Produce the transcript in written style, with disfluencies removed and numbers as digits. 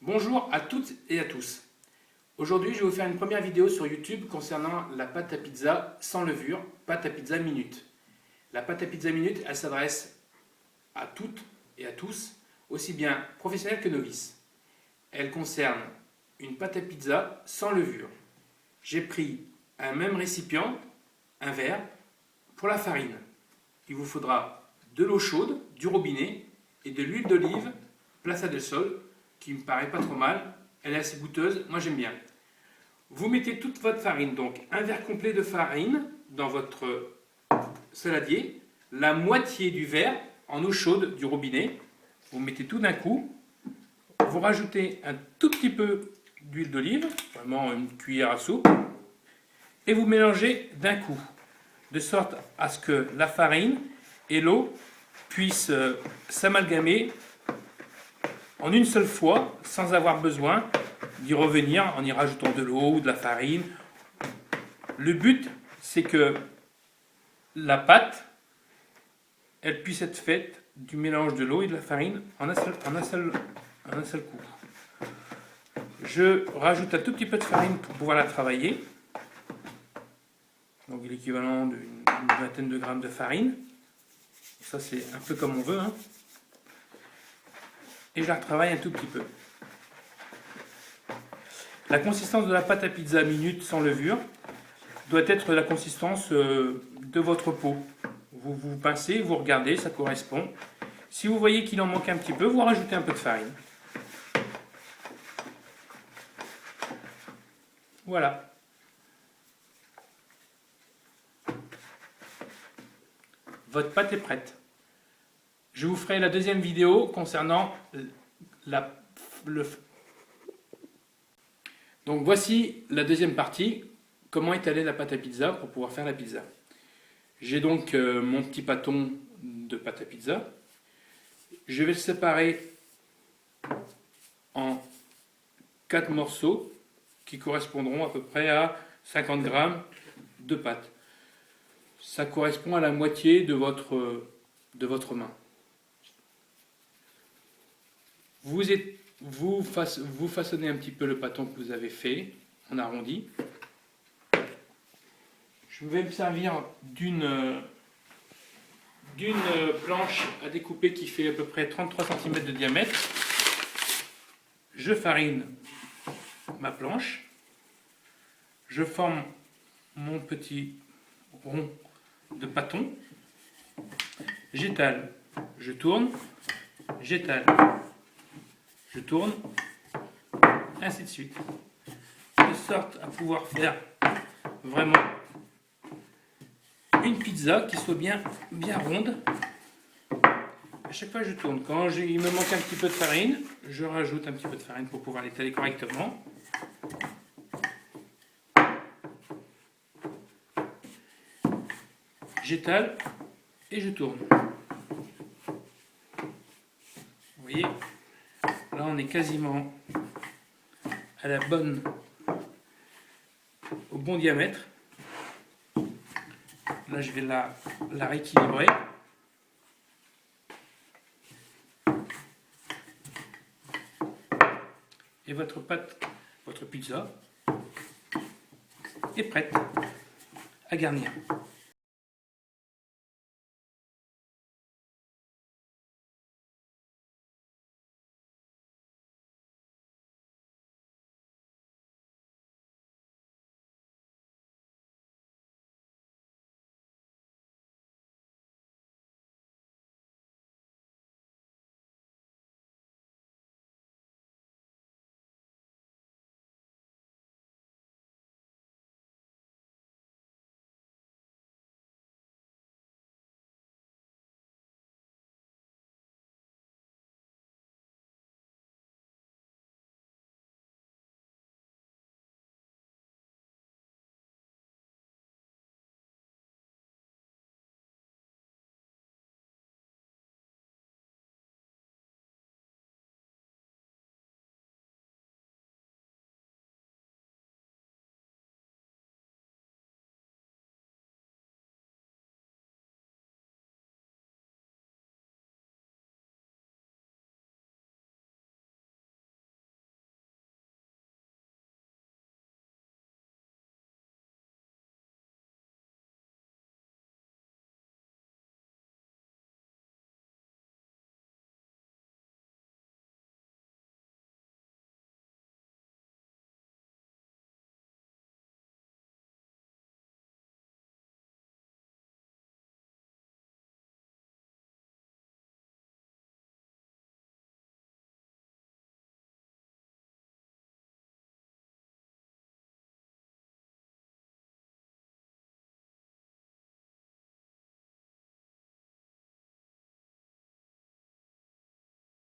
Bonjour à toutes et à tous. Aujourd'hui, je vais vous faire une première vidéo sur YouTube concernant la pâte à pizza sans levure, pâte à pizza minute. La pâte à pizza minute, elle s'adresse à toutes et à tous, aussi bien professionnels que novices. Elle concerne une pâte à pizza sans levure. J'ai pris un même récipient, un verre, pour la farine. Il vous faudra de l'eau chaude, du robinet et de l'huile d'olive Plaza del Sol, qui me paraît pas trop mal. Elle est assez goûteuse, moi j'aime bien. Vous mettez toute votre farine, donc un verre complet de farine dans votre saladier, la moitié du verre en eau chaude du robinet. Vous mettez tout d'un coup. Vous rajoutez un tout petit peu d'huile d'olive, vraiment une cuillère à soupe, et vous mélangez d'un coup, de sorte à ce que la farine et l'eau puissent s'amalgamer en une seule fois, sans avoir besoin d'y revenir en y rajoutant de l'eau ou de la farine. Le but, c'est que la pâte, elle puisse être faite du mélange de l'eau et de la farine en un seul coup. Je rajoute un tout petit peu de farine pour pouvoir la travailler. Donc l'équivalent d'une vingtaine de grammes de farine. Ça, c'est un peu comme on veut, hein. Et je la retravaille un tout petit peu. La consistance de la pâte à pizza minute sans levure doit être la consistance de votre pot. Vous pincez, vous regardez, ça correspond. Si vous voyez qu'il en manque un petit peu, vous rajoutez un peu de farine. Voilà. Votre pâte est prête. Je vous ferai la deuxième vidéo concernant Donc voici la deuxième partie, comment étaler la pâte à pizza pour pouvoir faire la pizza. J'ai donc mon petit pâton de pâte à pizza. Je vais le séparer en 4 morceaux qui correspondront à peu près à 50 grammes de pâte. Ça correspond à la moitié de votre main. Vous façonnez un petit peu le pâton que vous avez fait en arrondi. Je vais me servir d'une planche à découper qui fait à peu près 33 cm de diamètre. Je farine ma planche. Je forme mon petit rond de pâton. J'étale, je tourne, j'étale, je tourne, ainsi de suite. De sorte à pouvoir faire vraiment une pizza qui soit bien ronde. À chaque fois je tourne. Quand il me manque un petit peu de farine, je rajoute un petit peu de farine pour pouvoir l'étaler correctement. J'étale et je tourne. Vous voyez, là on est quasiment à au bon diamètre. Là je vais la rééquilibrer. Et votre pizza est prête à garnir.